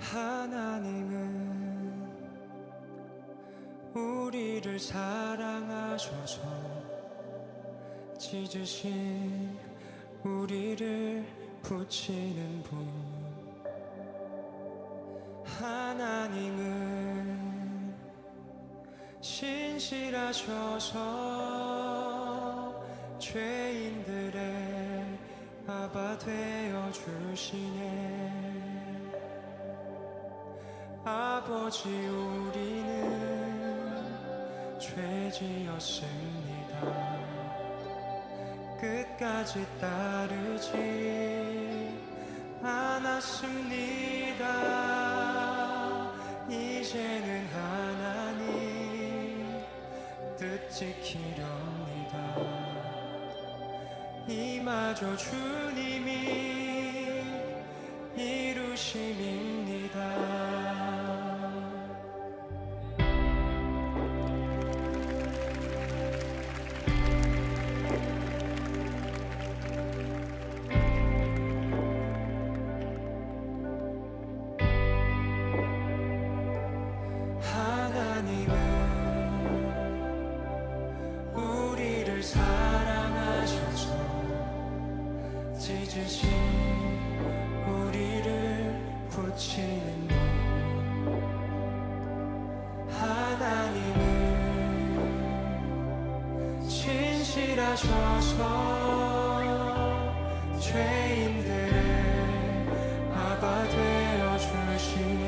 하나님은 우리를 사랑하셔서 찢으신 우리를 붙이는 분. 하나님은 신실하셔서 죄인들의 아바 되어 주시네. 아버지, 우리는 죄지었습니다. 끝까지 따르지 않았습니다. 이제는 하나님 뜻 지키렵니다. 이마저 주님이 이루심입니다. 찢으신 우리를 붙이는 분. 하나님은 신실하셔서 죄인들의 아바 되어 주시네.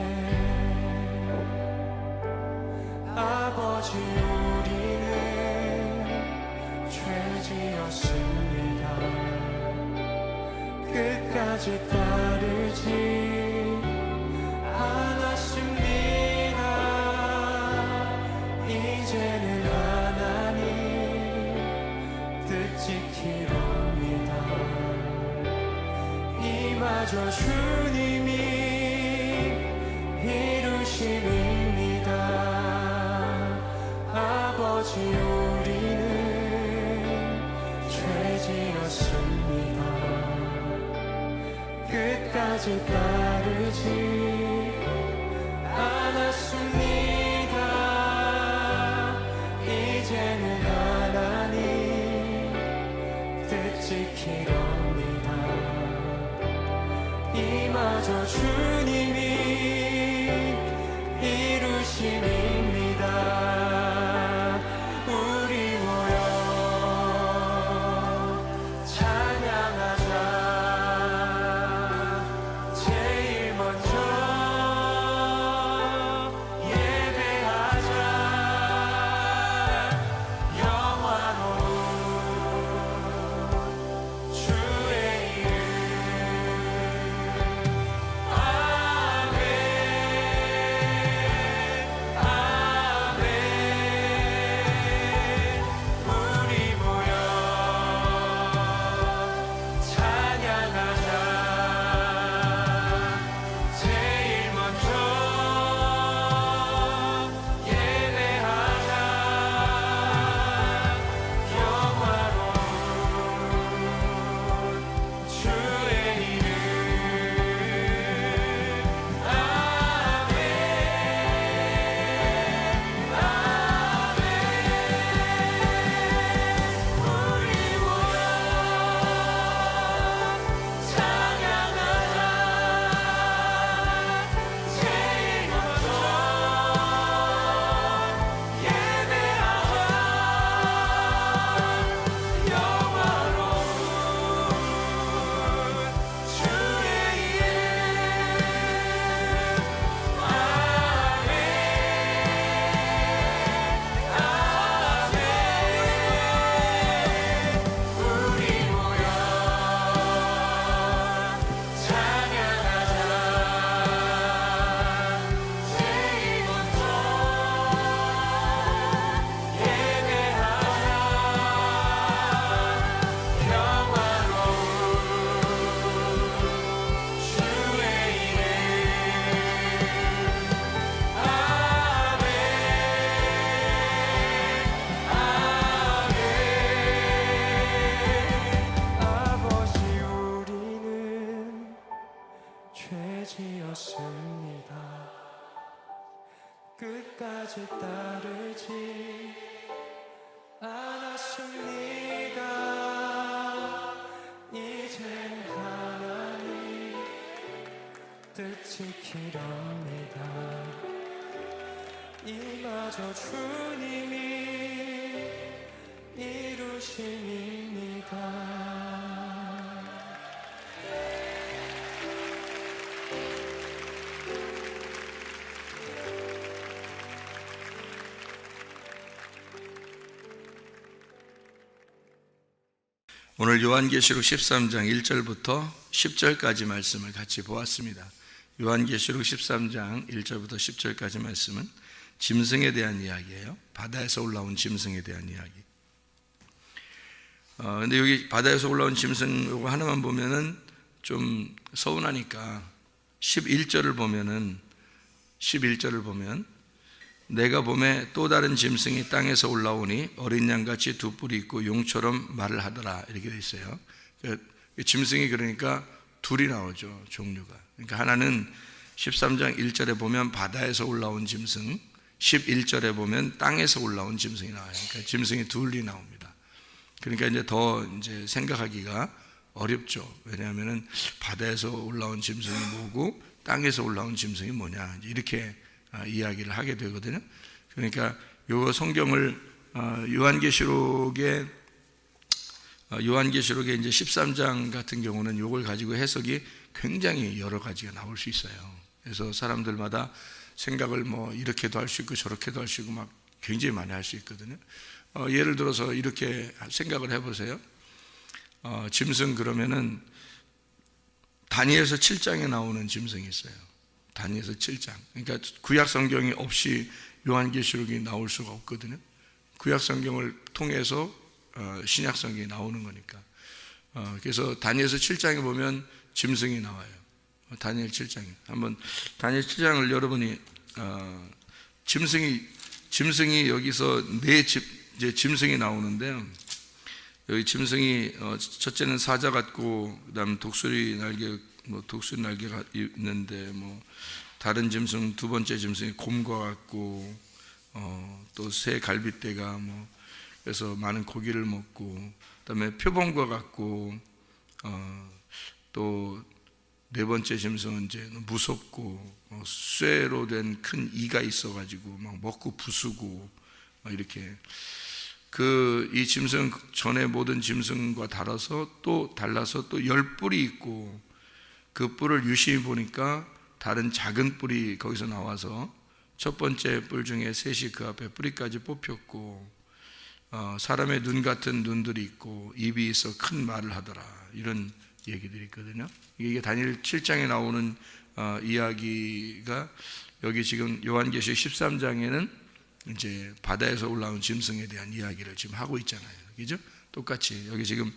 아버지, 우리는 죄지었습니다. 끝까지 따르지 않았습니다. 이제는 하나님 뜻 지키렵니다. 이마저 주님이 이루심입니다. 아버지, 우리는 죄지었습니다. 끝까지 따르지 않았습니다. 이제는 하나님 뜻 지키렵니다. 이마저 주님이 이루심입니다. 우리 모여 찬양하자. 끝까지 따르지 않았습니다. 이젠 하나님 뜻 지키렵니다. 이마저 주님이 이루심입니다. 오늘 요한계시록 13장 1절부터 10절까지 말씀을 같이 보았습니다. 요한계시록 13장 1절부터 10절까지 말씀은 짐승에 대한 이야기예요. 바다에서 올라온 짐승에 대한 이야기. 근데 여기 바다에서 올라온 짐승 요거 하나만 보면은 좀 서운하니까 11절을 보면 내가 봄에 또 다른 짐승이 땅에서 올라오니 어린 양같이 두 뿔이 있고 용처럼 말을 하더라, 이렇게 돼 있어요. 짐승이 그러니까 둘이 나오죠, 종류가. 그러니까 하나는 13장 1절에 보면 바다에서 올라온 짐승, 11절에 보면 땅에서 올라온 짐승이 나와요. 그러니까 짐승이 둘이 나옵니다. 그러니까 이제 더 이제 생각하기가 어렵죠. 왜냐하면은 바다에서 올라온 짐승이 뭐고 땅에서 올라온 짐승이 뭐냐, 이렇게 이야기를 하게 되거든요. 그러니까 요 성경을 요한계시록의 이제 13장 같은 경우는 요걸 가지고 해석이 굉장히 여러 가지가 나올 수 있어요. 그래서 사람들마다 생각을 뭐 이렇게도 할 수 있고 저렇게도 할 수 있고 막 굉장히 많이 할 수 있거든요. 예를 들어서 이렇게 생각을 해보세요. 짐승 그러면은 다니엘서 7장에 나오는 짐승이 있어요. 다니엘서 7장. 그러니까 구약 성경이 없이 요한계시록이 나올 수가 없거든요. 구약 성경을 통해서 신약 성경이 나오는 거니까. 그래서 다니엘서 7장에 보면 짐승이 나와요. 다니엘 7장에. 한번 다니엘 7장을 여러분이 짐승이 여기서 이제 짐승이 나오는데요. 여기 짐승이 첫째는 사자 같고, 그다음 독수리 날개가 있는데, 다른 짐승, 두 번째 짐승이 곰과 같고, 또 새 갈빗대가 그래서 많은 고기를 먹고, 그다음에 표범과 같고, 또 네 번째 짐승은 이제 무섭고 쇠로 된 큰 이가 있어가지고 막 먹고 부수고 이렇게. 이 짐승 전에 모든 짐승과 달라서 또 10뿔이 있고, 그 뿔을 유심히 보니까 다른 작은 뿔이 거기서 나와서 첫 번째 뿔 중에 셋이 그 앞에 뿌리까지 뽑혔고, 사람의 눈 같은 눈들이 있고 입이 있어 큰 말을 하더라, 이런 얘기들이 있거든요. 이게 다니엘 7장에 나오는 이야기가 여기 지금 요한계시록 13장에는 이제 바다에서 올라온 짐승에 대한 이야기를 지금 하고 있잖아요. 그죠? 똑같이 여기 지금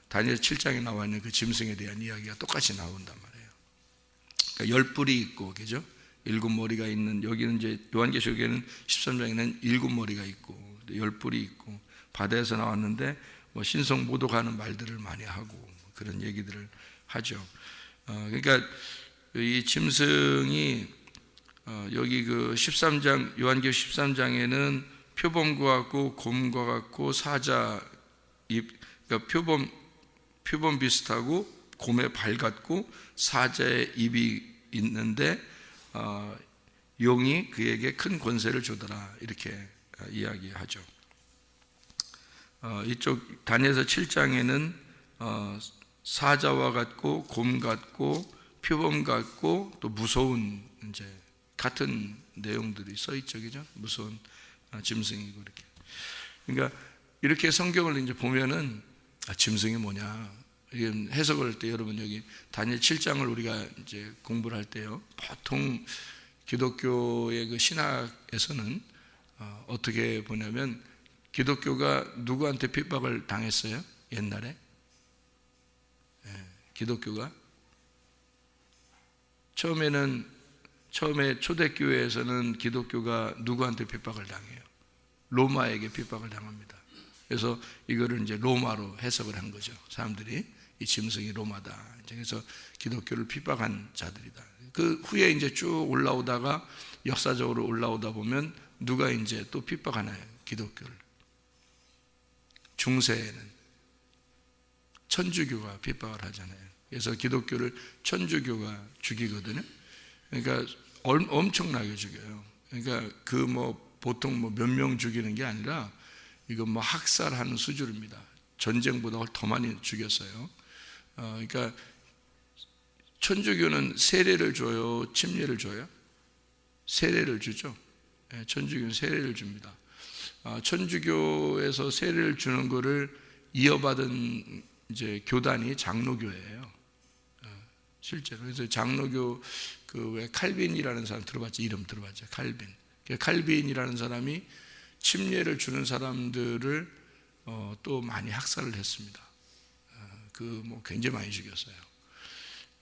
다니엘 7장에 나와 있는 그 짐승에 대한 이야기가 똑같이 나온단 말이에요. 그러니까 10뿔이 있고, 그죠? 7머리가 있는, 여기는 이제 요한계시록에는 13장에는 7머리가 있고 10뿔이 있고, 바다에서 나왔는데 신성모독하는 말들을 많이 하고 그런 얘기들을 하죠. 그러니까 이 짐승이 여기 그 13장, 요한계시록 13장에는 표범과 같고 곰과 같고 사자 입, 그러니까 표범 비슷하고 곰의 발 같고 사자의 입이 있는데 용이 그에게 큰 권세를 주더라, 이렇게 이야기하죠. 이쪽 다니엘서 7장에는 사자와 같고 곰 같고 표범 같고 또 무서운, 이제 같은 내용들이 써 있죠, 그죠? 무서운 짐승이고 이렇게. 그러니까 이렇게 성경을 이제 보면은 짐승이 뭐냐, 이게 해석을 할 때 여러분 여기 다니엘 7장을 우리가 이제 공부를 할 때요, 보통 기독교의 그 신학에서는 어떻게 보냐면, 기독교가 누구한테 핍박을 당했어요? 옛날에? 기독교가 처음에 초대교회에서는 기독교가 누구한테 핍박을 당해요? 로마에게 핍박을 당합니다. 그래서 이거를 이제 로마로 해석을 한 거죠, 사람들이. 이 짐승이 로마다. 그래서 기독교를 핍박한 자들이다. 그 후에 이제 쭉 올라오다가 역사적으로 올라오다 보면 누가 이제 또 핍박하나요? 기독교를. 중세에는 천주교가 핍박을 하잖아요. 그래서 기독교를 천주교가 죽이거든요. 그러니까 엄청나게 죽여요. 그러니까 그 뭐 보통 뭐 몇 명 죽이는 게 아니라 이건 뭐 학살하는 수준입니다. 전쟁보다 더 많이 죽였어요. 그러니까 천주교는 세례를 줘요, 침례를 줘요? 세례를 주죠. 천주교는 세례를 줍니다. 천주교에서 세례를 주는 것을 이어받은 이제 교단이 장로교예요. 실제로. 그래서 장로교 그 왜 칼빈이라는 사람 들어봤죠? 이름 들어봤죠? 칼빈. 칼빈이라는 사람이 침례를 주는 사람들을 또 많이 학살을 했습니다. 그 뭐 굉장히 많이 죽였어요.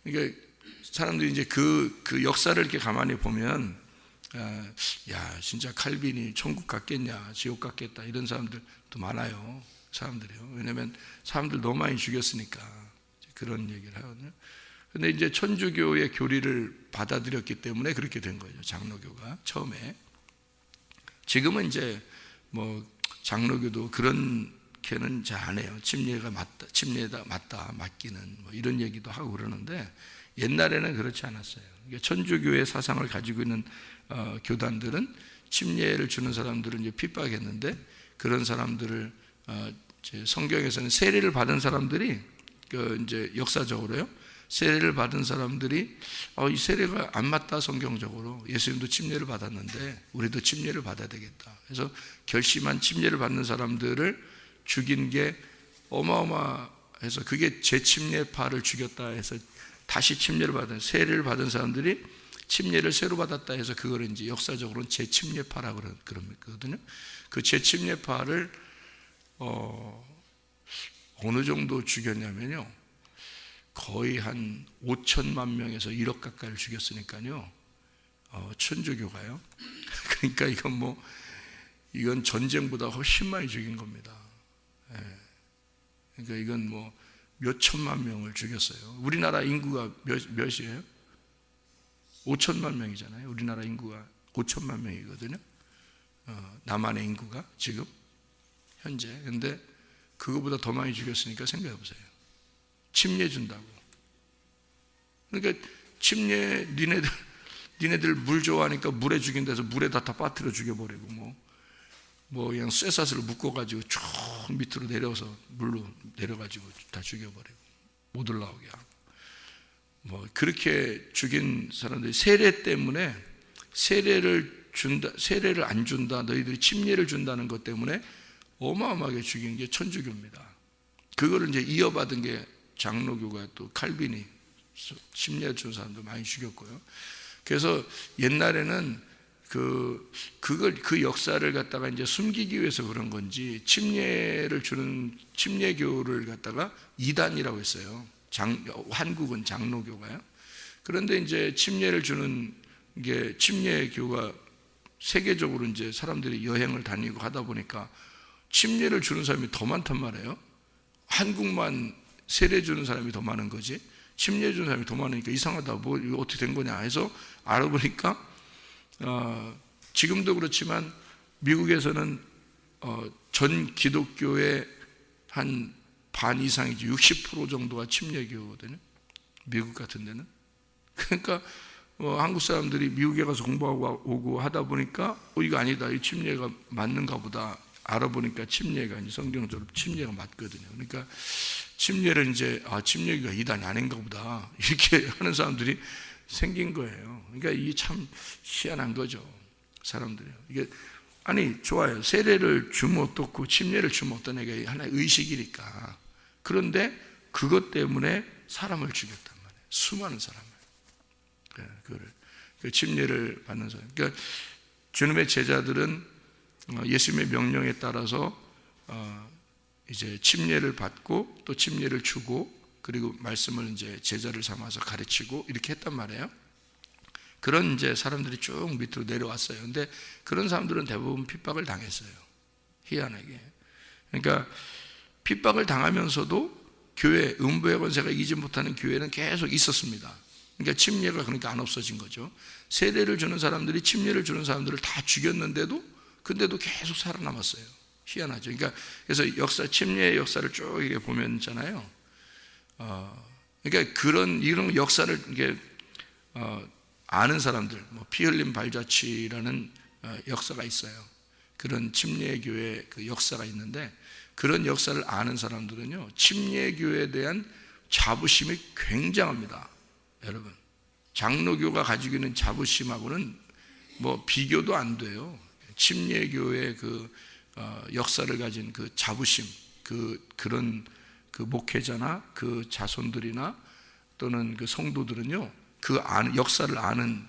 그러니까 사람들이 이제 그 역사를 이렇게 가만히 보면 야 진짜 칼빈이 천국 갔겠냐 지옥 갔겠다 이런 사람들도 많아요. 사람들이요. 왜냐하면 사람들 너무 많이 죽였으니까 그런 얘기를 하거든요. 근데 이제 천주교의 교리를 받아들였기 때문에 그렇게 된 거죠. 장로교가 처음에. 지금은 이제 뭐 장로교도 그렇게는 잘 안 해요. 침례가 맞다, 맞기는 뭐 이런 얘기도 하고 그러는데 옛날에는 그렇지 않았어요. 천주교의 사상을 가지고 있는 교단들은 침례를 주는 사람들을 이제 핍박했는데 그런 사람들을 성경에서는 세례를 받은 사람들이 이제 역사적으로요. 세례를 받은 사람들이 이 세례가 안 맞다 성경적으로 예수님도 침례를 받았는데 우리도 침례를 받아야 되겠다. 그래서 결심한 침례를 받는 사람들을 죽인 게 어마어마해서 그게 재침례파를 죽였다 해서 다시 침례를 받은 세례를 받은 사람들이 침례를 새로 받았다 해서 그걸 이제 역사적으로는 재침례파라고 그러거든요. 그 재침례파를 어느 정도 죽였냐면요. 거의 한 5천만 명에서 1억 가까이를 죽였으니까요. 천주교가요. 그러니까 이건 전쟁보다 훨씬 많이 죽인 겁니다. 그러니까 이건 뭐 몇 천만 명을 죽였어요. 우리나라 인구가 몇이에요? 5천만 명이잖아요. 우리나라 인구가 5천만 명이거든요. 남한의 인구가 지금 현재. 근데 그거보다 더 많이 죽였으니까 생각해 보세요. 침례 준다고. 그러니까 침례 니네들 물 좋아하니까 물에 죽인다 해서 물에다 다 빠뜨려 죽여버리고 뭐 그냥 쇠사슬로 묶어가지고 쭉 밑으로 내려서 물로 내려가지고 다 죽여버리고 못 올라오게 하고 뭐 그렇게 죽인 사람들이 세례 때문에 세례를 안 준다 너희들이 침례를 준다는 것 때문에 어마어마하게 죽인 게 천주교입니다. 그거를 이제 이어받은 게 장로교가 또 칼빈이 침례 준 사람도 많이 죽였고요. 그래서 옛날에는 그 역사를 갖다가 이제 숨기기 위해서 그런 건지 침례를 주는 침례교를 갖다가 이단이라고 했어요. 한국은 장로교가요. 그런데 이제 침례를 주는 게 침례교가 세계적으로 이제 사람들이 여행을 다니고 하다 보니까 침례를 주는 사람이 더 많단 말이에요. 한국만 세례 주는 사람이 더 많은 거지. 침례 주는 사람이 더 많으니까 이상하다. 뭐 이거 어떻게 된 거냐 해서 알아보니까 지금도 그렇지만 미국에서는 전 기독교의 한 반 이상이지 60% 정도가 침례교거든요. 미국 같은 데는. 그러니까 한국 사람들이 미국에 가서 공부하고 오고 하다 보니까 이거 아니다. 이 침례가 맞는가 보다. 알아보니까 침례가 이제 성경적으로 침례가 맞거든요. 그러니까 침례를 이제 침례가 이단이 아닌가 보다. 이렇게 하는 사람들이 생긴 거예요. 그러니까 이게 참 희한한 거죠. 사람들이. 이게 좋아요. 세례를 주면 어떻고 침례를 주면 어떤 애가 하나의 의식이니까. 그런데 그것 때문에 사람을 죽였단 말이에요. 수많은 사람을. 그 침례를 받는 사람. 그러니까 주님의 제자들은 예수님의 명령에 따라서 이제 침례를 받고 또 침례를 주고 그리고 말씀을 이제 제자를 삼아서 가르치고 이렇게 했단 말이에요. 그런 이제 사람들이 쭉 밑으로 내려왔어요. 근데 그런 사람들은 대부분 핍박을 당했어요. 희한하게. 그러니까 핍박을 당하면서도 교회, 음부의 권세가 이기지 못하는 교회는 계속 있었습니다. 그러니까 침례가 그러니까 안 없어진 거죠. 세례를 주는 사람들이, 침례를 주는 사람들을 다 죽였는데도, 근데도 계속 살아남았어요. 희한하죠. 그러니까 그래서 역사, 침례의 역사를 쭉 이렇게 보면 있잖아요. 그러니까 이런 역사를 이게 아는 사람들, 뭐 피 흘린 발자취라는 역사가 있어요. 그런 침례교회 그 역사가 있는데, 그런 역사를 아는 사람들은요, 침례교회에 대한 자부심이 굉장합니다. 여러분, 장로교가 가지고 있는 자부심하고는 뭐 비교도 안 돼요. 침례교회의 그 역사를 가진 그 자부심, 그런 그 목회자나 그 자손들이나 또는 그 성도들은요, 역사를 아는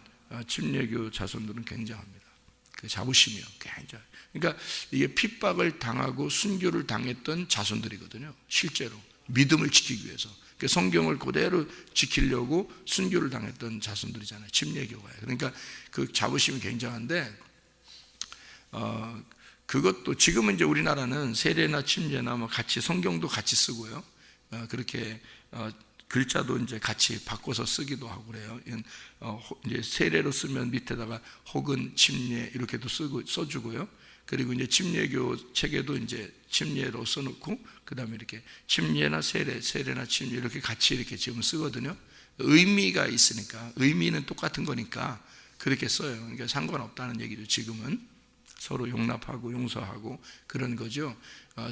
침례교 자손들은 굉장합니다. 그 자부심이요, 굉장히. 그러니까 이게 핍박을 당하고 순교를 당했던 자손들이거든요. 실제로 믿음을 지키기 위해서, 그 성경을 그대로 지키려고 순교를 당했던 자손들이잖아요. 침례교가요. 그러니까 그 자부심이 굉장한데, 그것도 지금은 이제 우리나라는 세례나 침례나 뭐 같이 성경도 같이 쓰고요. 그렇게 글자도 이제 같이 바꿔서 쓰기도 하고 그래요. 이제 세례로 쓰면 밑에다가 혹은 침례 이렇게도 써주고요. 그리고 이제 침례교 책에도 이제 침례로 써놓고, 그 다음에 이렇게 침례나 세례나 침례 이렇게 같이 이렇게 지금 쓰거든요. 의미가 있으니까, 의미는 똑같은 거니까 그렇게 써요. 그러니까 상관없다는 얘기죠. 지금은 서로 용납하고 용서하고 그런 거죠.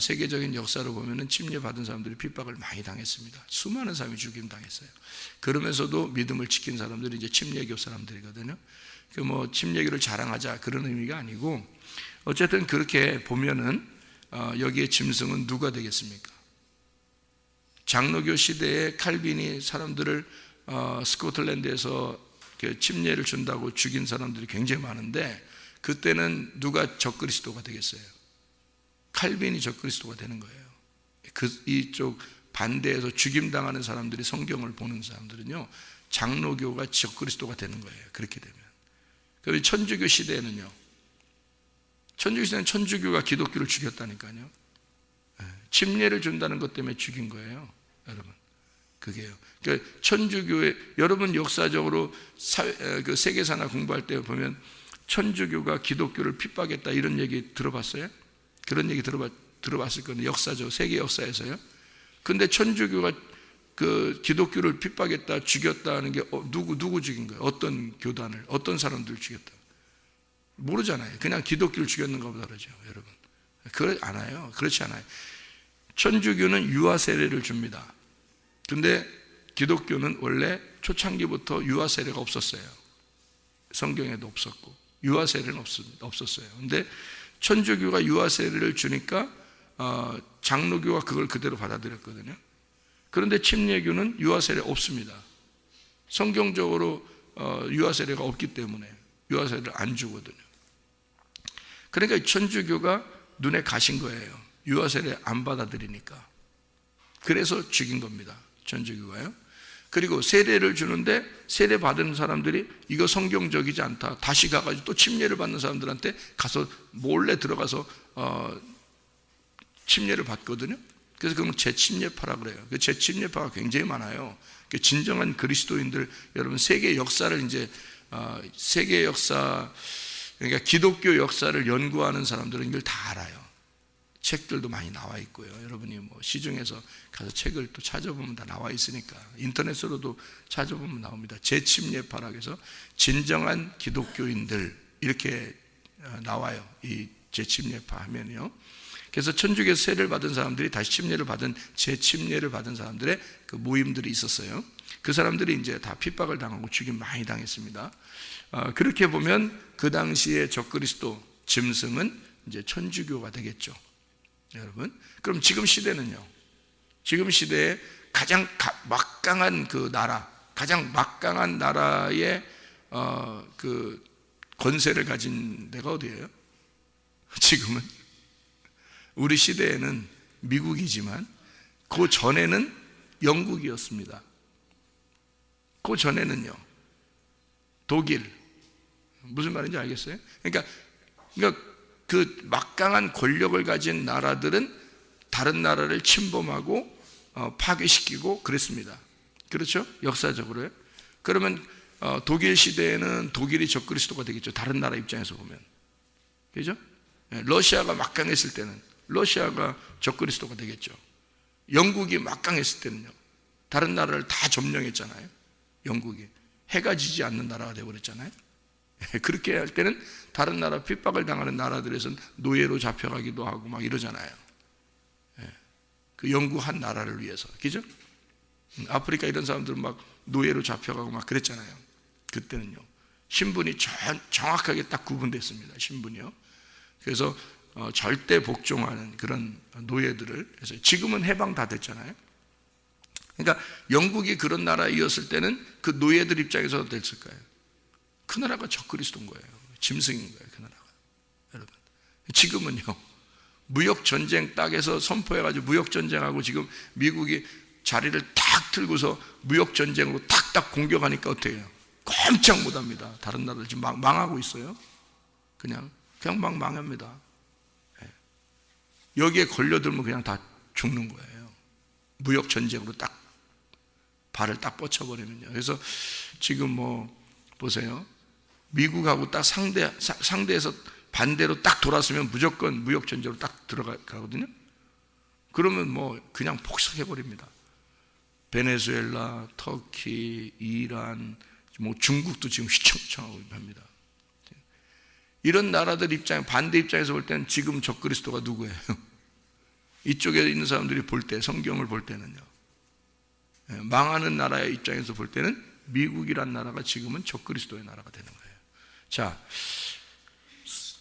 세계적인 역사로 보면은 침례 받은 사람들이 핍박을 많이 당했습니다. 수많은 사람이 죽임 당했어요. 그러면서도 믿음을 지킨 사람들이 이제 침례교 사람들이거든요. 그 뭐 침례교를 자랑하자 그런 의미가 아니고, 어쨌든 그렇게 보면은 여기에 짐승은 누가 되겠습니까? 장로교 시대에 칼빈이 사람들을 스코틀랜드에서 침례를 준다고 죽인 사람들이 굉장히 많은데, 그때는 누가 적그리스도가 되겠어요? 칼빈이 적그리스도가 되는 거예요. 이쪽 반대에서 죽임당하는 사람들이 성경을 보는 사람들은요, 장로교가 적그리스도가 되는 거예요. 그렇게 되면. 그리고 천주교 시대에는요, 천주교 시대는 천주교가 기독교를 죽였다니까요. 침례를 준다는 것 때문에 죽인 거예요, 여러분. 그게요. 그러니까 천주교의, 여러분 역사적으로 그 세계사나 공부할 때 보면 천주교가 기독교를 핍박했다 이런 얘기 들어봤어요? 그런 얘기 들어봤을 건데, 역사적 세계 역사에서요. 근데 천주교가 그 기독교를 핍박했다, 죽였다는 게 누구 죽인 거예요? 어떤 교단을, 어떤 사람들을 죽였다? 모르잖아요. 그냥 기독교를 죽였는 것보다 다르죠, 여러분. 그렇지 않아요. 천주교는 유아 세례를 줍니다. 근데 기독교는 원래 초창기부터 유아 세례가 없었어요. 성경에도 없었고 유아 세례는 없었어요. 근데 천주교가 유아 세례를 주니까 장로교가 그걸 그대로 받아들였거든요. 그런데 침례교는 유아 세례 없습니다. 성경적으로 유아 세례가 없기 때문에 유아 세례를 안 주거든요. 그러니까 천주교가 눈에 가신 거예요. 유아 세례 안 받아들이니까. 그래서 죽인 겁니다, 천주교가요. 그리고 세례를 주는데 세례 받은 사람들이 이거 성경적이지 않다, 다시 가가지고 또 침례를 받는 사람들한테 가서 몰래 들어가서 침례를 받거든요. 그래서 그건 재침례파라 그래요. 그 재침례파가 굉장히 많아요. 진정한 그리스도인들, 여러분 세계 역사를 이제 세계 역사, 그러니까 기독교 역사를 연구하는 사람들은 이걸 다 알아요. 책들도 많이 나와 있고요. 여러분이 뭐 시중에서 가서 책을 또 찾아보면 다 나와 있으니까, 인터넷으로도 찾아보면 나옵니다. 재침례파라고 해서 진정한 기독교인들 이렇게 나와요. 이 재침례파 하면요. 그래서 천주교에서 세례를 받은 사람들이 다시 침례를 받은, 재침례를 받은 사람들의 그 모임들이 있었어요. 그 사람들이 이제 다 핍박을 당하고 죽임 많이 당했습니다. 그렇게 보면 그 당시에 적그리스도 짐승은 이제 천주교가 되겠죠, 여러분. 그럼 지금 시대는요, 지금 시대에 가장 막강한 그 나라, 가장 막강한 나라의 그 권세를 가진 데가 어디예요? 지금은 우리 시대에는 미국이지만 그 전에는 영국이었습니다. 그 전에는요 독일. 무슨 말인지 알겠어요? 그러니까 그 막강한 권력을 가진 나라들은 다른 나라를 침범하고 파괴시키고 그랬습니다. 그렇죠? 역사적으로요. 그러면 독일 시대에는 독일이 적그리스도가 되겠죠. 다른 나라 입장에서 보면. 그죠? 러시아가 막강했을 때는 러시아가 적그리스도가 되겠죠. 영국이 막강했을 때는요. 다른 나라를 다 점령했잖아요. 영국이. 해가 지지 않는 나라가 되어버렸잖아요. 그렇게 할 때는 다른 나라, 핍박을 당하는 나라들에서는 노예로 잡혀가기도 하고 막 이러잖아요. 그 영국 한 나라를 위해서. 그죠? 아프리카 이런 사람들은 막 노예로 잡혀가고 막 그랬잖아요. 그때는요. 신분이 정확하게 딱 구분됐습니다. 신분이요. 그래서 절대 복종하는 그런 노예들을 해서 지금은 해방 다 됐잖아요. 그러니까 영국이 그런 나라이었을 때는 그 노예들 입장에서 어땠을까요? 그 나라가 적그리스도인 거예요. 짐승인 거예요. 그 나라가. 여러분. 지금은요. 무역전쟁 딱에서 선포해가지고 무역전쟁하고 지금 미국이 자리를 탁 틀고서 무역전쟁으로 탁탁 공격하니까 어떻게 해요? 꼼짝 못합니다. 다른 나라들 지금 막 망하고 있어요. 그냥 막 망합니다. 여기에 걸려들면 그냥 다 죽는 거예요. 무역전쟁으로 딱 발을 딱 뻗쳐버리면요. 그래서 지금 뭐 보세요. 미국하고 딱 상대에서 반대로 딱 돌았으면 무조건 무역전쟁으로 딱 들어가거든요. 그러면 뭐 그냥 폭삭해버립니다. 베네수엘라, 터키, 이란, 뭐 중국도 지금 휘청휘청하고 합니다. 이런 나라들 반대 입장에서 볼 때는 지금 적그리스도가 누구예요? 이쪽에 있는 사람들이 볼 때, 성경을 볼 때는요. 망하는 나라의 입장에서 볼 때는 미국이란 나라가 지금은 적그리스도의 나라가 되는 거예요. 자,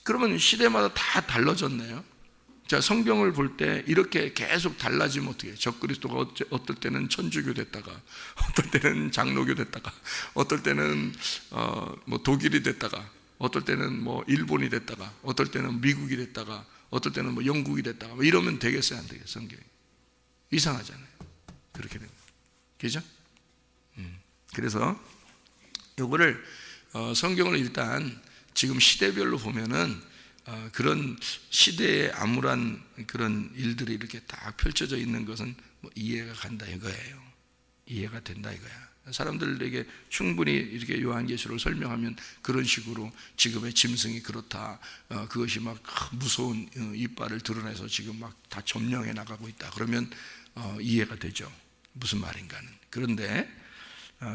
그러면 시대마다 다 달라졌네요. 자, 성경을 볼 때 이렇게 계속 달라지면 어떻게 해요? 적그리스도가 어떨 때는 천주교 됐다가, 어떨 때는 장로교 됐다가, 어떨 때는 뭐 독일이 됐다가, 어떨 때는 뭐 일본이 됐다가, 어떨 때는 미국이 됐다가, 어떨 때는 뭐 영국이 됐다가, 뭐 이러면 되겠어요, 안 되겠어요? 성경이 이상하잖아요. 그렇게 되면, 그죠? 그래서 요거를 성경을 일단 지금 시대별로 보면은 그런 시대의 암울한 그런 일들이 이렇게 딱 펼쳐져 있는 것은 뭐 이해가 간다 이거예요. 이해가 된다 이거야. 사람들에게 충분히 이렇게 요한계시록을 설명하면 그런 식으로 지금의 짐승이 그렇다. 그것이 막 무서운 이빨을 드러내서 지금 막 다 점령해 나가고 있다. 그러면 이해가 되죠. 무슨 말인가는. 그런데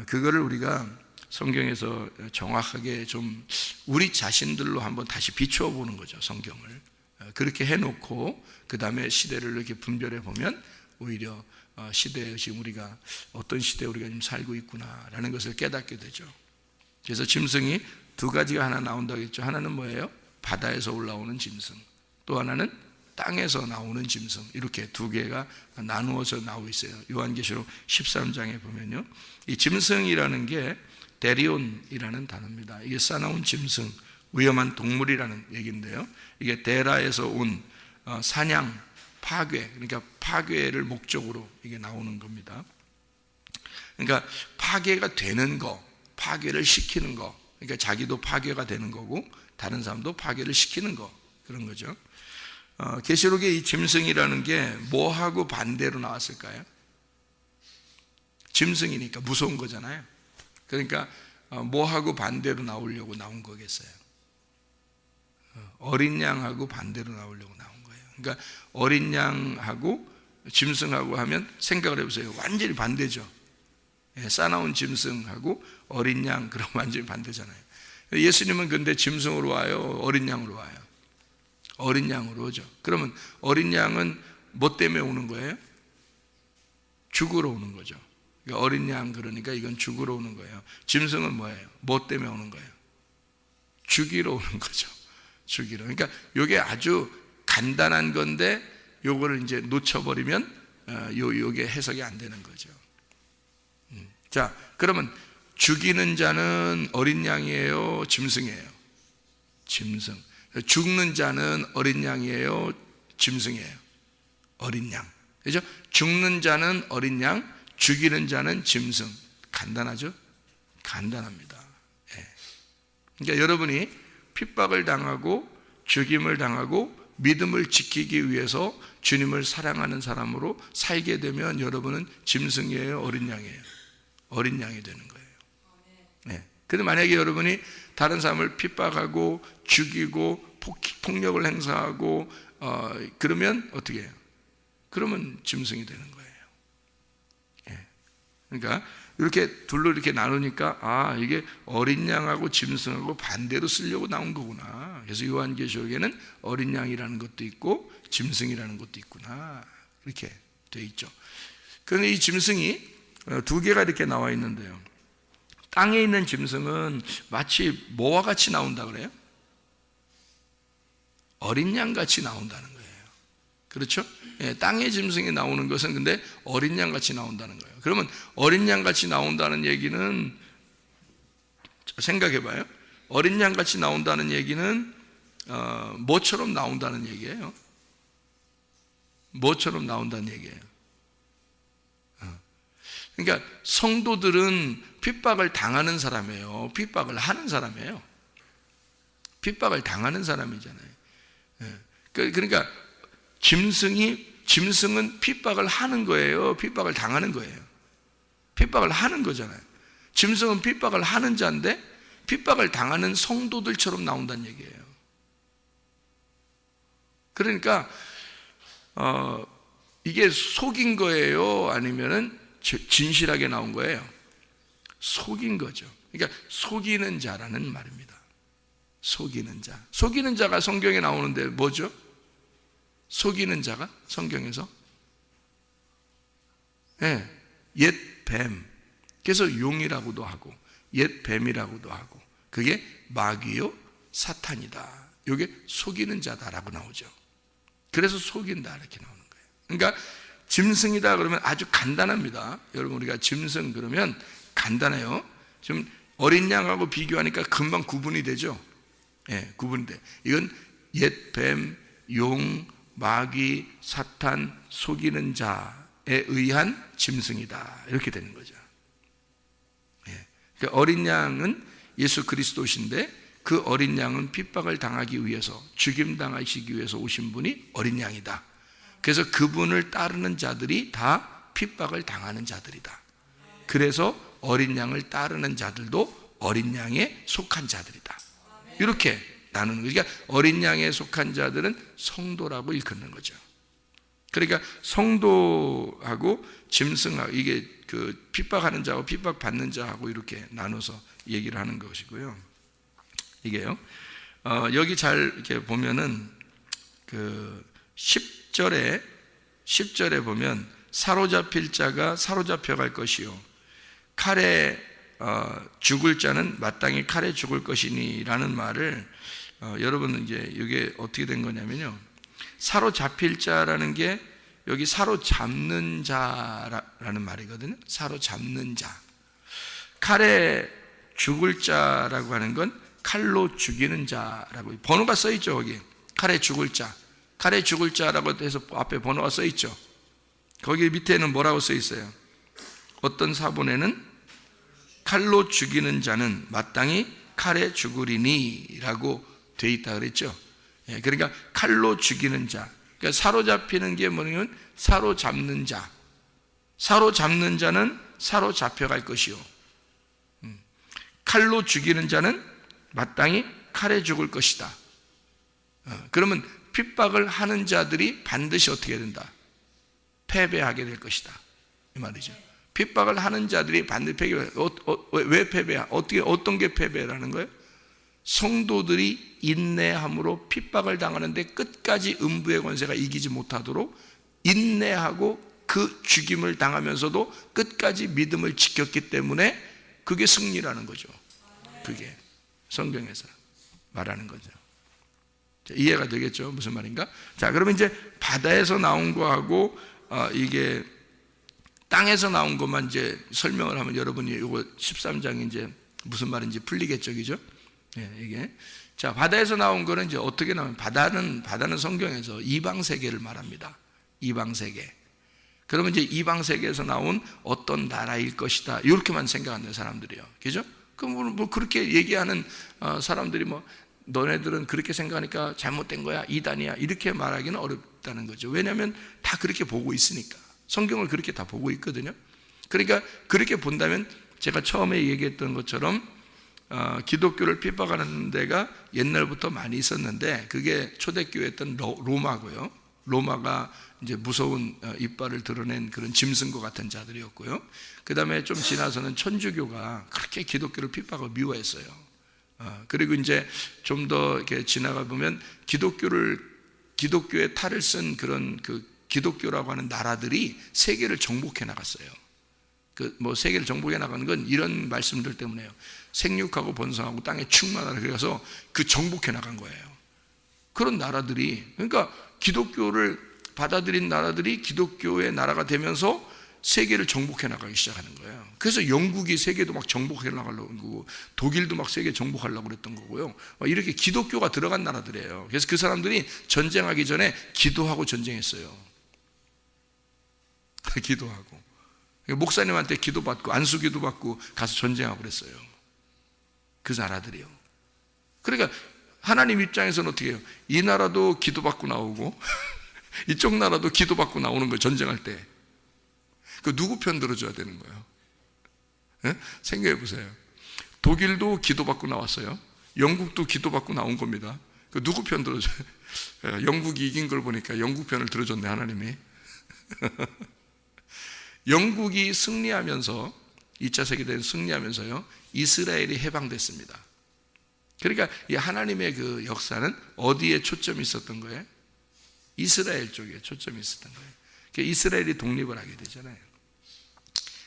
그거를 우리가 성경에서 정확하게 좀 우리 자신들로 한번 다시 비추어 보는 거죠. 성경을 그렇게 해놓고 그 다음에 시대를 이렇게 분별해 보면 오히려 시대에 지금 우리가 어떤 시대에 우리가 지금 살고 있구나라는 것을 깨닫게 되죠. 그래서 짐승이 두 가지가 하나 나온다고 했죠. 하나는 뭐예요? 바다에서 올라오는 짐승, 또 하나는 땅에서 나오는 짐승. 이렇게 두 개가 나누어서 나오고 있어요. 요한계시록 13장에 보면요, 이 짐승이라는 게 데리온이라는 단어입니다. 이게 싸나운 짐승, 위험한 동물이라는 얘기인데요, 이게 데라에서 온 사냥, 파괴, 그러니까 파괴를 목적으로 이게 나오는 겁니다. 그러니까 파괴가 되는 거, 파괴를 시키는 거, 그러니까 자기도 파괴가 되는 거고 다른 사람도 파괴를 시키는 거, 그런 거죠. 계시록의 이 짐승이라는 게 뭐하고 반대로 나왔을까요? 짐승이니까 무서운 거잖아요. 그러니까 뭐하고 반대로 나오려고 나온 거겠어요? 어린 양하고 반대로 나오려고 나온 거예요. 그러니까 어린 양하고 짐승하고 하면 생각을 해보세요. 완전히 반대죠. 싸나운 짐승하고 어린 양, 그럼 완전히 반대잖아요. 예수님은 근데 짐승으로 와요? 어린 양으로 와요? 어린 양으로 오죠. 그러면 어린 양은 뭐 때문에 오는 거예요? 죽으러 오는 거죠. 그러니까 어린 양, 그러니까 이건 죽으러 오는 거예요. 짐승은 뭐예요? 뭐 때문에 오는 거예요? 죽이러 오는 거죠. 죽이러. 그러니까 이게 아주 간단한 건데 요거를 이제 놓쳐버리면 요게 해석이 안 되는 거죠. 자, 그러면 죽이는 자는 어린 양이에요? 짐승이에요? 짐승. 죽는 자는 어린 양이에요? 짐승이에요? 어린 양. 그죠? 죽는 자는 어린 양, 죽이는 자는 짐승. 간단하죠? 간단합니다. 예. 그러니까 여러분이 핍박을 당하고 죽임을 당하고 믿음을 지키기 위해서 주님을 사랑하는 사람으로 살게 되면 여러분은 짐승이에요, 어린 양이에요? 어린 양이 되는 거예요. 네. 근데 만약에 여러분이 다른 사람을 핍박하고 죽이고 폭력을 행사하고 그러면 어떻게 해요? 그러면 짐승이 되는 거예요. 예. 그러니까 이렇게 둘로 이렇게 나누니까 이게 어린 양하고 짐승하고 반대로 쓰려고 나온 거구나. 그래서 요한계시록에는 어린 양이라는 것도 있고 짐승이라는 것도 있구나, 이렇게 돼 있죠. 그런데 이 짐승이 두 개가 이렇게 나와 있는데요, 땅에 있는 짐승은 마치 뭐와 같이 나온다 그래요? 어린 양 같이 나온다는 거예요. 그렇죠? 예, 땅의 짐승이 나오는 것은 근데 어린 양 같이 나온다는 거예요. 그러면 어린 양 같이 나온다는 얘기는, 생각해 봐요. 어린 양 같이 나온다는 얘기는 뭐처럼 나온다는 얘기예요? 뭐처럼 나온다는 얘기예요? 그러니까 성도들은 핍박을 당하는 사람이에요. 핍박을 하는 사람이에요. 핍박을 당하는 사람이잖아요. 그러니까 짐승은 핍박을 하는 거예요, 핍박을 당하는 거예요? 핍박을 하는 거잖아요. 짐승은 핍박을 하는 자인데 핍박을 당하는 성도들처럼 나온다는 얘기예요. 그러니까 이게 속인 거예요, 아니면은 진실하게 나온 거예요? 속인 거죠. 그러니까 속이는 자라는 말입니다. 속이는 자. 속이는 자가 성경에 나오는데 뭐죠? 속이는 자가 성경에서 옛 뱀, 그래서 용이라고도 하고 옛 뱀이라고도 하고, 그게 마귀요 사탄이다. 이게 속이는 자다라고 나오죠. 그래서 속인다 이렇게 나오는 거예요. 그러니까 짐승이다 그러면 아주 간단합니다. 여러분, 우리가 짐승 그러면 간단해요. 지금 어린 양하고 비교하니까 금방 구분이 되죠. 구분이 돼. 이건 옛 뱀, 용, 마귀, 사탄, 속이는 자에 의한 짐승이다, 이렇게 되는 거죠. 그러니까 어린 양은 예수 그리스도신데 그 어린 양은 핍박을 당하기 위해서, 죽임당하시기 위해서 오신 분이 어린 양이다. 그래서 그분을 따르는 자들이 다 핍박을 당하는 자들이다. 그래서 어린 양을 따르는 자들도 어린 양에 속한 자들이다, 이렇게 나누는 거죠. 그러니까 어린 양에 속한 자들은 성도라고 일컫는 거죠. 그러니까 성도하고 짐승하고, 이게 그 핍박하는 자하고 핍박받는 자하고 이렇게 나눠서 얘기를 하는 것이고요. 이게요, 여기 잘 이렇게 보면은 그 10절에 보면 사로잡힐 자가 사로잡혀 갈 것이요, 칼에 죽을 자는 마땅히 칼에 죽을 것이니라는 말을 여러분은 이제 이게 어떻게 된 거냐면요, 사로잡힐 자라는 게 여기 사로잡는 자라는 말이거든요. 사로잡는 자. 칼에 죽을 자라고 하는 건 칼로 죽이는 자라고 번호가 써 있죠. 거기 칼에 죽을 자, 칼에 죽을 자라고 해서 앞에 번호가 써 있죠. 거기 밑에는 뭐라고 써 있어요? 어떤 사본에는 칼로 죽이는 자는 마땅히 칼에 죽으리니 라고 돼 있다 그랬죠. 그러니까 칼로 죽이는 자, 그러니까 사로잡히는 게 뭐냐면 사로잡는 자. 사로잡는 자는 사로잡혀갈 것이요, 칼로 죽이는 자는 마땅히 칼에 죽을 것이다. 그러면 핍박을 하는 자들이 반드시 어떻게 된다? 패배하게 될 것이다, 이 말이죠. 핍박을 하는 자들이 반드시 패배. 왜 패배야? 어떤 게 패배라는 거예요? 성도들이 인내함으로 핍박을 당하는데 끝까지 음부의 권세가 이기지 못하도록 인내하고 그 죽임을 당하면서도 끝까지 믿음을 지켰기 때문에 그게 승리라는 거죠. 그게 성경에서 말하는 거죠. 이해가 되겠죠? 무슨 말인가? 자, 그러면 이제 바다에서 나온 거하고 이게 땅에서 나온 것만 이제 설명을 하면 여러분이 이거 13장이 이제 무슨 말인지 풀리겠죠, 그죠? 이게 자, 바다에서 나온 거는 이제 어떻게 나오면 바다는 성경에서 이방 세계를 말합니다. 이방 세계. 그러면 이제 이방 세계에서 나온 어떤 나라일 것이다, 이렇게만 생각하는 사람들이요, 그죠? 그럼 뭐 그렇게 얘기하는 사람들이 뭐 너네들은 그렇게 생각하니까 잘못된 거야, 이단이야, 이렇게 말하기는 어렵다는 거죠. 왜냐하면 다 그렇게 보고 있으니까. 성경을 그렇게 다 보고 있거든요. 그러니까 그렇게 본다면 제가 처음에 얘기했던 것처럼 기독교를 핍박하는 데가 옛날부터 많이 있었는데, 그게 초대교회였던 로마고요. 로마가 이제 무서운 이빨을 드러낸 그런 짐승과 같은 자들이었고요. 그 다음에 좀 지나서는 천주교가 그렇게 기독교를 핍박하고 미워했어요. 그리고 이제 좀 더 이렇게 지나가 보면 기독교의 탈을 쓴 그런 그 기독교라고 하는 나라들이 세계를 정복해 나갔어요. 세계를 정복해 나가는 건 이런 말씀들 때문에요. 생육하고 번성하고 땅에 충만하라, 그래서 그 정복해 나간 거예요. 그런 나라들이, 그러니까 기독교를 받아들인 나라들이 기독교의 나라가 되면서 세계를 정복해 나가기 시작하는 거예요. 그래서 영국이 세계도 막 정복해 나가려고 그러고, 독일도 막 세계 정복하려고 그랬던 거고요. 이렇게 기독교가 들어간 나라들이에요. 그래서 그 사람들이 전쟁하기 전에 기도하고 전쟁했어요. 기도하고 목사님한테 기도받고 안수기도 받고 가서 전쟁하고 그랬어요. 그 나라들이요. 그러니까 하나님 입장에서는 어떻게 해요? 이 나라도 기도받고 나오고 이쪽 나라도 기도받고 나오는 거예요. 전쟁할 때. 그 누구 편 들어줘야 되는 거예요? 네? 생각해 보세요. 독일도 기도받고 나왔어요. 영국도 기도받고 나온 겁니다. 그 누구 편 들어줘요? 영국이 이긴 걸 보니까 영국 편을 들어줬네, 하나님이. 영국이 승리하면서, 2차 세계대전 승리하면서요, 이스라엘이 해방됐습니다. 그러니까 이 하나님의 그 역사는 어디에 초점이 있었던 거예요? 이스라엘 쪽에 초점이 있었던 거예요. 그러니까 이스라엘이 독립을 하게 되잖아요.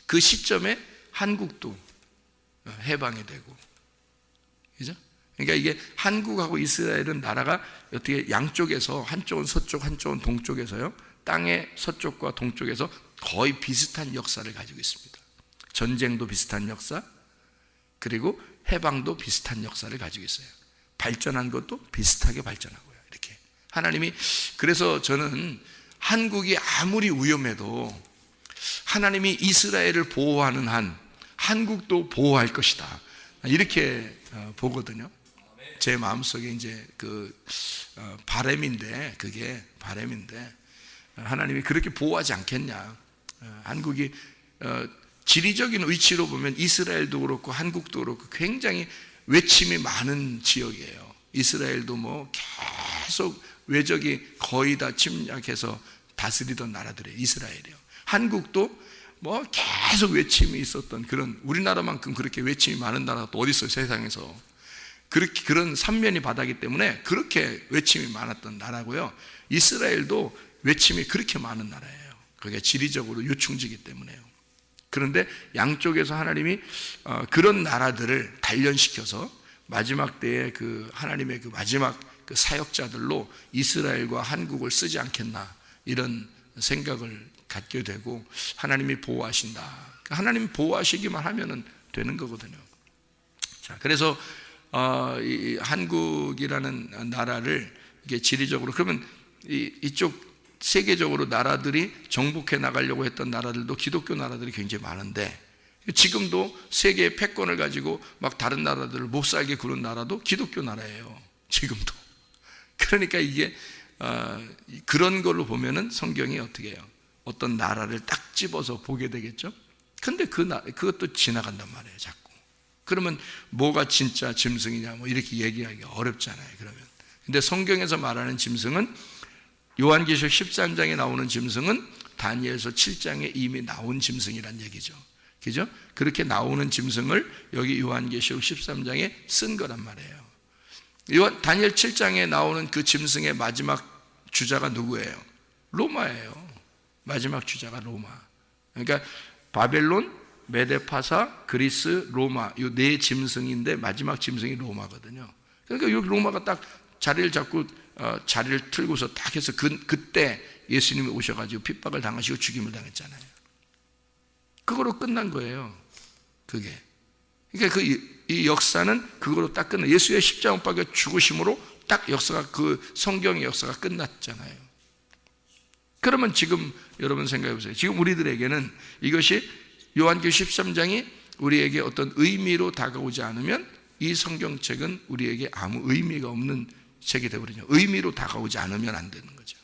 그 시점에 한국도 해방이 되고, 그죠? 그러니까 이게 한국하고 이스라엘은 나라가 어떻게 양쪽에서, 한쪽은 서쪽, 한쪽은 동쪽에서요, 땅의 서쪽과 동쪽에서 거의 비슷한 역사를 가지고 있습니다. 전쟁도 비슷한 역사, 그리고 해방도 비슷한 역사를 가지고 있어요. 발전한 것도 비슷하게 발전하고요. 이렇게 하나님이, 그래서 저는 한국이 아무리 위험해도 하나님이 이스라엘을 보호하는 한 한국도 보호할 것이다, 이렇게 보거든요. 제 마음속에 이제 바람인데, 그게 바람인데, 하나님이 그렇게 보호하지 않겠냐. 한국이 지리적인 위치로 보면 이스라엘도 그렇고 한국도 그렇고 굉장히 외침이 많은 지역이에요. 이스라엘도 뭐 계속 외적이 거의 다 침략해서 다스리던 나라들이에요. 이스라엘이요. 한국도 뭐 계속 외침이 있었던 그런, 우리나라만큼 그렇게 외침이 많은 나라가 또 어디 있어요, 세상에서. 그렇게 그런 삼면이 바다기 때문에 그렇게 외침이 많았던 나라고요. 이스라엘도 외침이 그렇게 많은 나라예요. 그게 지리적으로 요충지기 때문에요. 그런데 양쪽에서 하나님이 그런 나라들을 단련시켜서 마지막 때에 그 하나님의 그 마지막 그 사역자들로 이스라엘과 한국을 쓰지 않겠나, 이런 생각을 갖게 되고, 하나님이 보호하신다. 하나님이 보호하시기만 하면은 되는 거거든요. 자, 그래서 이 한국이라는 나라를 이게 지리적으로, 그러면 이쪽 세계적으로 나라들이 정복해 나가려고 했던 나라들도 기독교 나라들이 굉장히 많은데, 지금도 세계의 패권을 가지고 막 다른 나라들을 못 살게 구는 나라도 기독교 나라예요. 지금도. 그러니까 이게 그런 걸로 보면은 성경이 어떻게 해요? 어떤 나라를 딱 집어서 보게 되겠죠? 근데 그것도 지나간단 말이에요, 자꾸. 그러면 뭐가 진짜 짐승이냐, 뭐 이렇게 얘기하기가 어렵잖아요, 그러면. 근데 성경에서 말하는 짐승은, 요한계시록 13장에 나오는 짐승은 다니엘서 7장에 이미 나온 짐승이란 얘기죠. 그죠? 그렇게 나오는 짐승을 여기 요한계시록 13장에 쓴 거란 말이에요. 다니엘 7장에 나오는 그 짐승의 마지막 주자가 누구예요? 로마예요. 마지막 주자가 로마. 그러니까 바벨론, 메데파사, 그리스, 로마, 이 네 짐승인데 마지막 짐승이 로마거든요. 그러니까 여기 로마가 딱 자리를 잡고 자리를 틀고서 딱 해서 그때 예수님이 오셔가지고 핍박을 당하시고 죽임을 당했잖아요. 그거로 끝난 거예요. 그게. 그러니까 이 역사는 그거로 딱 끝나. 예수의 십자가 못 박혀 죽으심으로 딱 역사가, 그 성경의 역사가 끝났잖아요. 그러면 지금 여러분 생각해 보세요. 지금 우리들에게는 이것이 요한계시록 13장이 우리에게 어떤 의미로 다가오지 않으면 이 성경책은 우리에게 아무 의미가 없는 책이 되어버리죠. 의미로 다가오지 않으면 안 되는 거죠.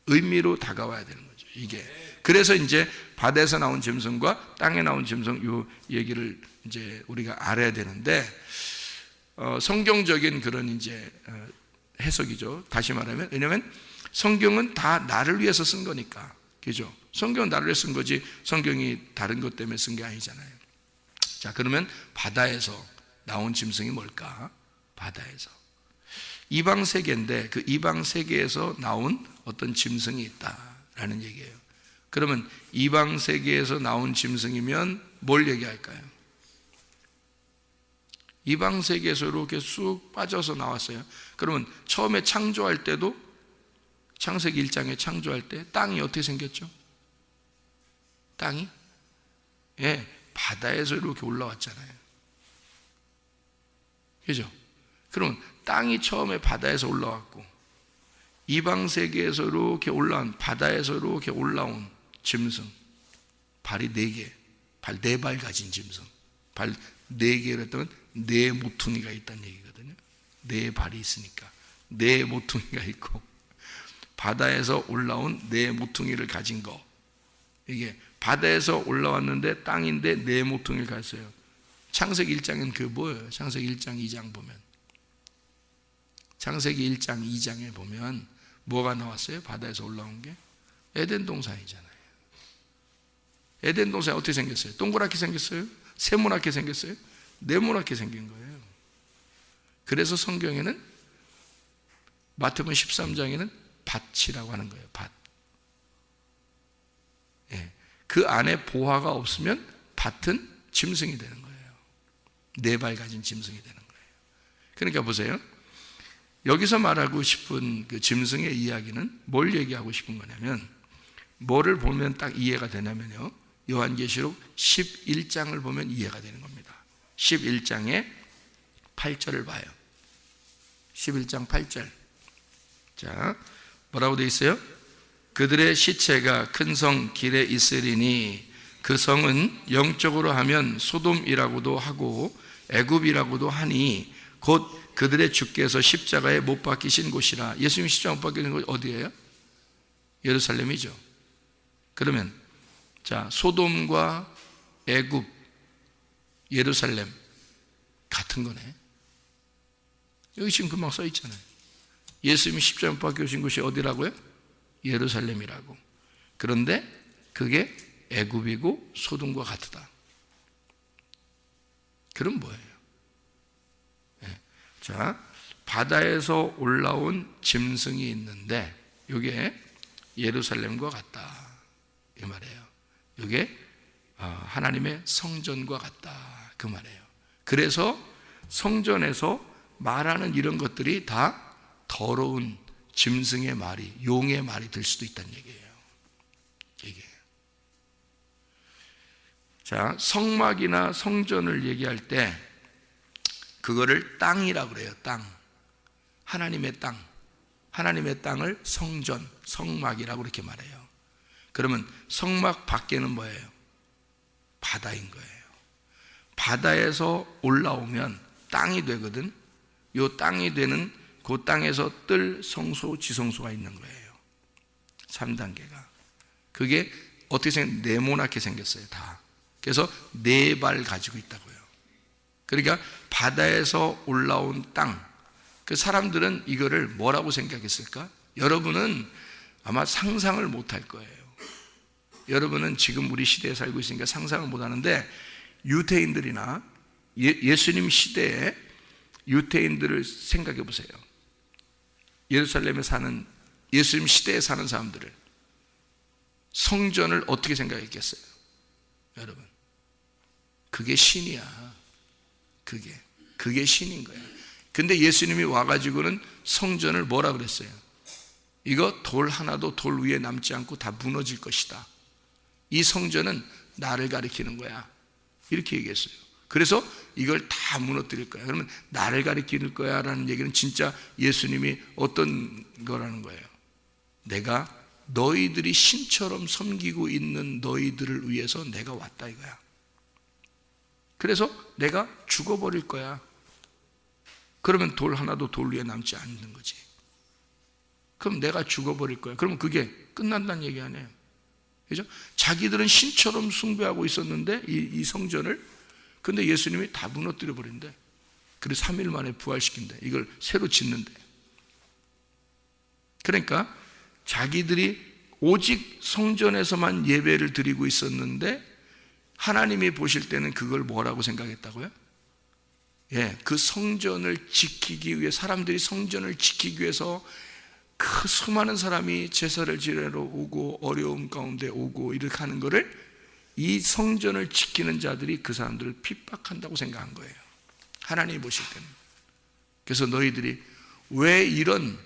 의미로 다가와야 되는 거죠. 이게 그래서 이제 바다에서 나온 짐승과 땅에 나온 짐승 요 얘기를 이제 우리가 알아야 되는데 성경적인 그런 이제 해석이죠. 다시 말하면 왜냐하면 성경은 다 나를 위해서 쓴 거니까, 그죠? 성경은 나를 위해서 쓴 거지 성경이 다른 것 때문에 쓴 게 아니잖아요. 자, 그러면 바다에서 나온 짐승이 뭘까? 바다에서 이방 세계인데 그 이방 세계에서 나온 어떤 짐승이 있다라는 얘기예요. 그러면 이방 세계에서 나온 짐승이면 뭘 얘기할까요? 이방 세계에서 이렇게 쑥 빠져서 나왔어요. 그러면 처음에 창조할 때도 창세기 1장에 창조할 때 땅이 어떻게 생겼죠? 땅이 바다에서 이렇게 올라왔잖아요. 그죠? 그러면 땅이 처음에 바다에서 올라왔고 이방 세계에서 이렇게 올라온 바다에서 이렇게 올라온 짐승, 발이 4개, 발 4발 가진 짐승, 발 4개를 했다면 4 모퉁이가 있다는 얘기거든요. 4발이 있으니까 4 모퉁이가 있고 바다에서 올라온 4 모퉁이를 가진 거, 이게 바다에서 올라왔는데 땅인데 4 모퉁이를 가졌어요. 창세기 1장은 그 뭐예요? 창세기 1장 2장 보면, 창세기 1장 2장에 보면 뭐가 나왔어요? 바다에서 올라온 게 에덴 동산이잖아요. 에덴 동산이 어떻게 생겼어요? 동그랗게 생겼어요? 세모나게 생겼어요? 네모나게 생긴 거예요. 그래서 성경에는 마태복음 13장에는 밭이라고 하는 거예요. 밭. 그 안에 보화가 없으면 밭은 짐승이 되는 거예요. 4발 가진 짐승이 되는 거예요. 그러니까 보세요. 여기서 말하고 싶은 그 짐승의 이야기는 뭘 얘기하고 싶은 거냐면, 뭐를 보면 딱 이해가 되냐면요, 요한계시록 11장을 보면 이해가 되는 겁니다. 11장의 8절을 봐요. 11장 8절. 자, 뭐라고 되어 있어요? 그들의 시체가 큰 성 길에 있으리니 그 성은 영적으로 하면 소돔이라고도 하고 애굽이라고도 하니 곧 그들의 주께서 십자가에 못 박히신 곳이라. 예수님이 십자가에 못 박히신 곳이 어디예요? 예루살렘이죠. 그러면 자, 소돔과 애굽, 예루살렘 같은 거네. 여기 지금 금방 써 있잖아요. 예수님이 십자가에 못 박히신 곳이 어디라고요? 예루살렘이라고. 그런데 그게 애굽이고 소돔과 같다. 그럼 뭐예요? 자, 바다에서 올라온 짐승이 있는데 이게 예루살렘과 같다 이 말이에요. 이게 하나님의 성전과 같다 그 말이에요. 그래서 성전에서 말하는 이런 것들이 다 더러운 짐승의 말이, 용의 말이 될 수도 있다는 얘기예요. 이게. 자, 성막이나 성전을 얘기할 때 그거를 땅이라고 그래요. 땅. 하나님의 땅. 하나님의 땅을 성전, 성막이라고 이렇게 말해요. 그러면 성막 밖에는 뭐예요? 바다인 거예요. 바다에서 올라오면 땅이 되거든. 요 땅이 되는 그 땅에서 뜰 성소, 지성소가 있는 거예요. 3단계가. 그게 어떻게 네모나게 생겼어요. 다. 그래서 4발 가지고 있다고요. 그러니까 바다에서 올라온 땅, 그 사람들은 이거를 뭐라고 생각했을까? 여러분은 아마 상상을 못할 거예요. 여러분은 지금 우리 시대에 살고 있으니까 상상을 못하는데, 유대인들이나 예수님 시대에 유대인들을 생각해 보세요. 예루살렘에 사는, 예수님 시대에 사는 사람들을, 성전을 어떻게 생각했겠어요? 여러분, 그게 신이야. 그게 신인 거예요. 근데 예수님이 와가지고는 성전을 뭐라 그랬어요? 이거 돌 하나도 돌 위에 남지 않고 다 무너질 것이다. 이 성전은 나를 가리키는 거야. 이렇게 얘기했어요. 그래서 이걸 다 무너뜨릴 거야. 그러면 나를 가리키는 거야 라는 얘기는 진짜 예수님이 어떤 거라는 거예요? 내가 너희들이 신처럼 섬기고 있는 너희들을 위해서 내가 왔다 이거야. 그래서 내가 죽어버릴 거야. 그러면 돌 하나도 돌 위에 남지 않는 거지. 그럼 내가 죽어버릴 거야. 그러면 그게 끝난다는 얘기 아니에요. 그죠? 자기들은 신처럼 숭배하고 있었는데 이 성전을, 근데 예수님이 다 무너뜨려 버린대. 그래서 3일 만에 부활시킨대. 이걸 새로 짓는데. 그러니까 자기들이 오직 성전에서만 예배를 드리고 있었는데 하나님이 보실 때는 그걸 뭐라고 생각했다고요? 예, 그 성전을 지키기 위해, 사람들이 성전을 지키기 위해서 그 수많은 사람이 제사를 지내러 오고 어려움 가운데 오고 이렇게 하는 거를, 이 성전을 지키는 자들이 그 사람들을 핍박한다고 생각한 거예요, 하나님이 보실 때는. 그래서 너희들이 왜 이런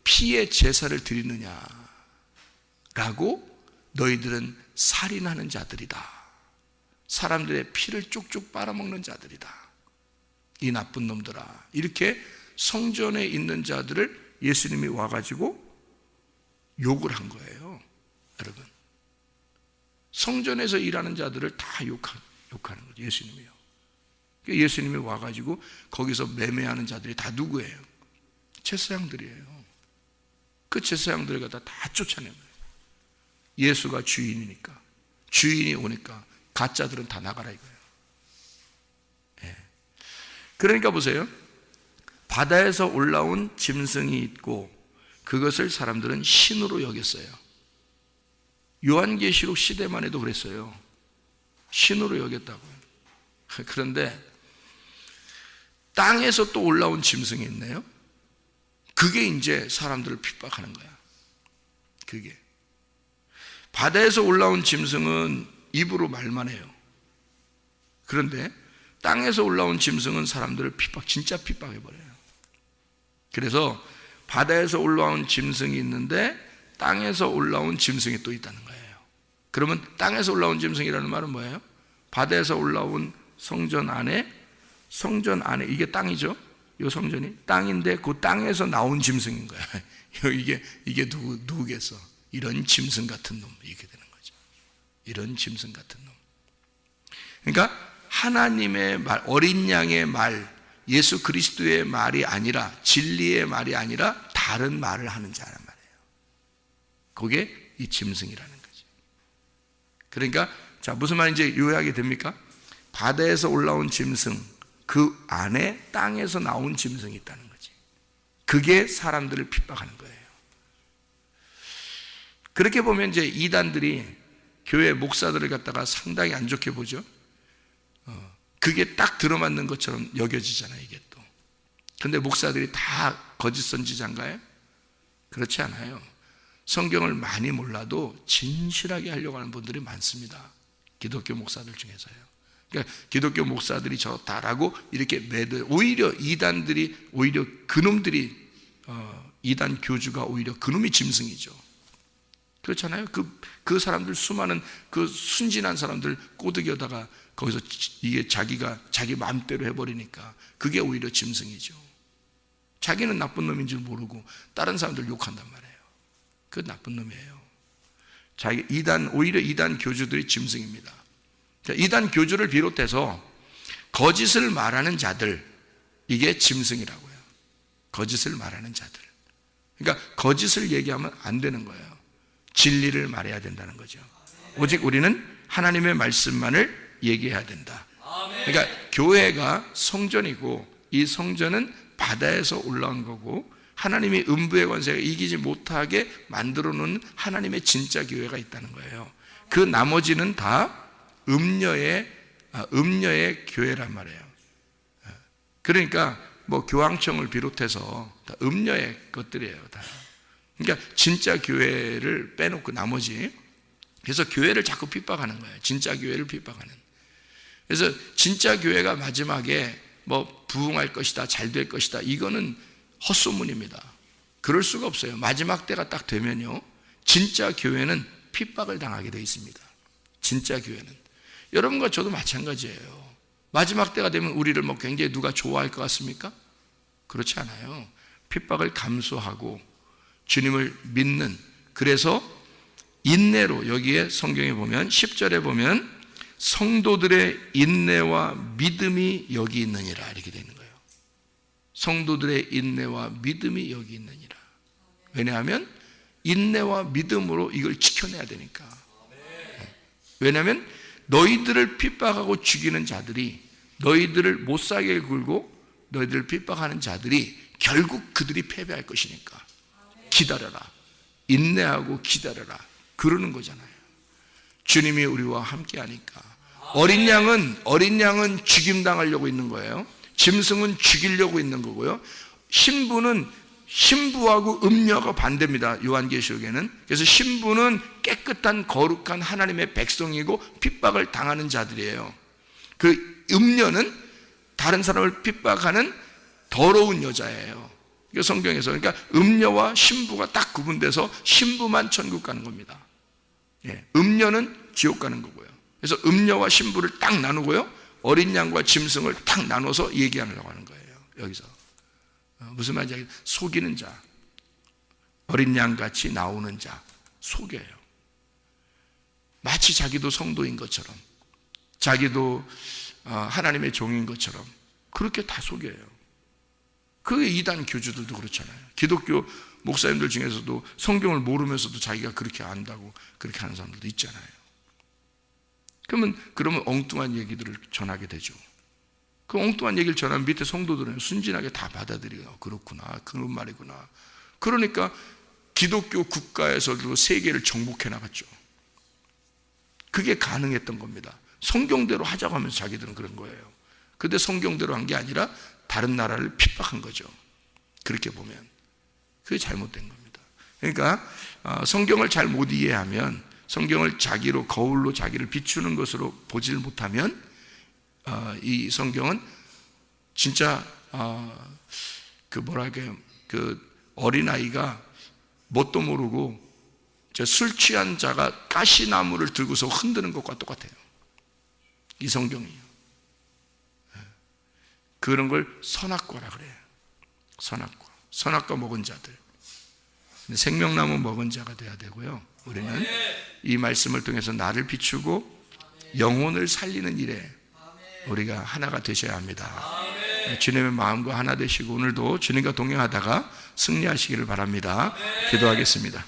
피의 제사를 드리느냐라고, 너희들은 살인하는 자들이다, 사람들의 피를 쪽쪽 빨아먹는 자들이다, 이 나쁜 놈들아, 이렇게 성전에 있는 자들을 예수님이 와가지고 욕을 한 거예요. 여러분, 성전에서 일하는 자들을 다 욕하는 거죠, 예수님이요. 예수님이 와가지고 거기서 매매하는 자들이 다 누구예요? 제사장들이에요. 그 제사장들을 갖다 다 쫓아낸 거예요. 예수가 주인이니까, 주인이 오니까 가짜들은 다 나가라 이거예요. 예. 그러니까 보세요, 바다에서 올라온 짐승이 있고 그것을 사람들은 신으로 여겼어요. 요한계시록 시대만 해도 그랬어요. 신으로 여겼다고요. 그런데 땅에서 또 올라온 짐승이 있네요. 그게 이제 사람들을 핍박하는 거야. 그게 바다에서 올라온 짐승은 입으로 말만 해요. 그런데 땅에서 올라온 짐승은 사람들을 진짜 핍박해버려요. 그래서 바다에서 올라온 짐승이 있는데 땅에서 올라온 짐승이 또 있다는 거예요. 그러면 땅에서 올라온 짐승이라는 말은 뭐예요? 바다에서 올라온 성전 안에 이게 땅이죠. 이 성전이 땅인데 그 땅에서 나온 짐승인 거야. 이게 누구겠어? 이런 짐승 같은 놈, 이렇게 되는 거죠. 이런 짐승 같은 놈. 그러니까 하나님의 말, 어린 양의 말, 예수 그리스도의 말이 아니라, 진리의 말이 아니라 다른 말을 하는 자란 말이에요. 그게 이 짐승이라는 거죠. 그러니까 자, 무슨 말인지 요약이 됩니까? 바다에서 올라온 짐승, 그 안에 땅에서 나온 짐승이 있다는 거지. 그게 사람들을 핍박하는 거예요. 그렇게 보면 이제 이단들이 교회 목사들을 갖다가 상당히 안 좋게 보죠. 그게 딱 들어맞는 것처럼 여겨지잖아요, 이게 또. 근데 목사들이 다 거짓 선지자인가요? 그렇지 않아요. 성경을 많이 몰라도 진실하게 하려고 하는 분들이 많습니다, 기독교 목사들 중에서요. 그러니까 기독교 목사들이 저렇다라고 이렇게 오히려 이단들이, 오히려 그놈들이, 이단 교주가 오히려 그놈이 짐승이죠. 그렇잖아요. 그 사람들, 수많은 그 순진한 사람들 꼬드겨다가 거기서 이게 자기 마음대로 해버리니까 그게 오히려 짐승이죠. 자기는 나쁜 놈인 줄 모르고 다른 사람들 욕한단 말이에요. 그 나쁜 놈이에요. 오히려 이단 교주들이 짐승입니다. 이단 교주를 비롯해서 거짓을 말하는 자들, 이게 짐승이라고요. 거짓을 말하는 자들. 그러니까 거짓을 얘기하면 안 되는 거예요. 진리를 말해야 된다는 거죠. 오직 우리는 하나님의 말씀만을 얘기해야 된다. 그러니까 교회가 성전이고, 이 성전은 바다에서 올라온 거고, 하나님이 음부의 권세가 이기지 못하게 만들어 놓은 하나님의 진짜 교회가 있다는 거예요. 그 나머지는 다 음녀의 교회란 말이에요. 그러니까 뭐 교황청을 비롯해서 다 음녀의 것들이에요, 다. 그러니까 진짜 교회를 빼놓고 나머지, 그래서 교회를 자꾸 핍박하는 거예요. 진짜 교회를 핍박하는. 그래서 진짜 교회가 마지막에 뭐 부흥할 것이다, 잘 될 것이다, 이거는 헛소문입니다. 그럴 수가 없어요. 마지막 때가 딱 되면요, 진짜 교회는 핍박을 당하게 되어 있습니다. 진짜 교회는. 여러분과 저도 마찬가지예요. 마지막 때가 되면 우리를 뭐 굉장히 누가 좋아할 것 같습니까? 그렇지 않아요. 핍박을 감수하고 주님을 믿는, 그래서 인내로, 여기에 성경에 보면 10절에 보면 성도들의 인내와 믿음이 여기 있느니라, 이렇게 되는 거예요. 성도들의 인내와 믿음이 여기 있느니라. 왜냐하면 인내와 믿음으로 이걸 지켜내야 되니까. 왜냐하면 너희들을 핍박하고 죽이는 자들이, 너희들을 못살게 굴고 너희들을 핍박하는 자들이 결국 그들이 패배할 것이니까 기다려라, 인내하고 기다려라, 그러는 거잖아요. 주님이 우리와 함께 하니까. 어린 양은 죽임당하려고 있는 거예요. 짐승은 죽이려고 있는 거고요. 신부하고 음녀가 반대입니다, 요한계시록에는. 그래서 신부는 깨끗한 거룩한 하나님의 백성이고 핍박을 당하는 자들이에요. 그 음녀는 다른 사람을 핍박하는 더러운 여자예요. 성경에서. 그러니까 음녀와 신부가 딱 구분돼서 신부만 천국 가는 겁니다. 음녀는 지옥 가는 거고요. 그래서 음녀와 신부를 딱 나누고요, 어린 양과 짐승을 딱 나눠서 얘기하려고 하는 거예요. 여기서 무슨 말인지 속이는 자, 어린 양같이 나오는 자, 속여요. 마치 자기도 성도인 것처럼, 자기도 하나님의 종인 것처럼 그렇게 다 속여요. 그게 이단 교주들도 그렇잖아요. 기독교 목사님들 중에서도 성경을 모르면서도 자기가 그렇게 안다고 그렇게 하는 사람들도 있잖아요. 그러면 엉뚱한 얘기들을 전하게 되죠. 그 엉뚱한 얘기를 전하면 밑에 성도들은 순진하게 다 받아들여요. 그렇구나, 그런 말이구나. 그러니까 기독교 국가에서도 세계를 정복해 나갔죠. 그게 가능했던 겁니다. 성경대로 하자고 하면서 자기들은 그런 거예요. 근데 성경대로 한 게 아니라 다른 나라를 핍박한 거죠. 그렇게 보면 그게 잘못된 겁니다. 그러니까 성경을 잘 못 이해하면, 성경을 자기로 거울로 자기를 비추는 것으로 보질 못하면 이 성경은 진짜 그 어린아이가 뭣도 모르고 술 취한 자가 가시나무를 들고서 흔드는 것과 똑같아요, 이 성경이요. 그런 걸 선악과라 그래요. 선악과 먹은 자들. 생명나무 먹은 자가 돼야 되고요. 우리는 이 말씀을 통해서 나를 비추고 영혼을 살리는 일에 우리가 하나가 되셔야 합니다. 주님의 마음과 하나 되시고 오늘도 주님과 동행하다가 승리하시기를 바랍니다. 기도하겠습니다.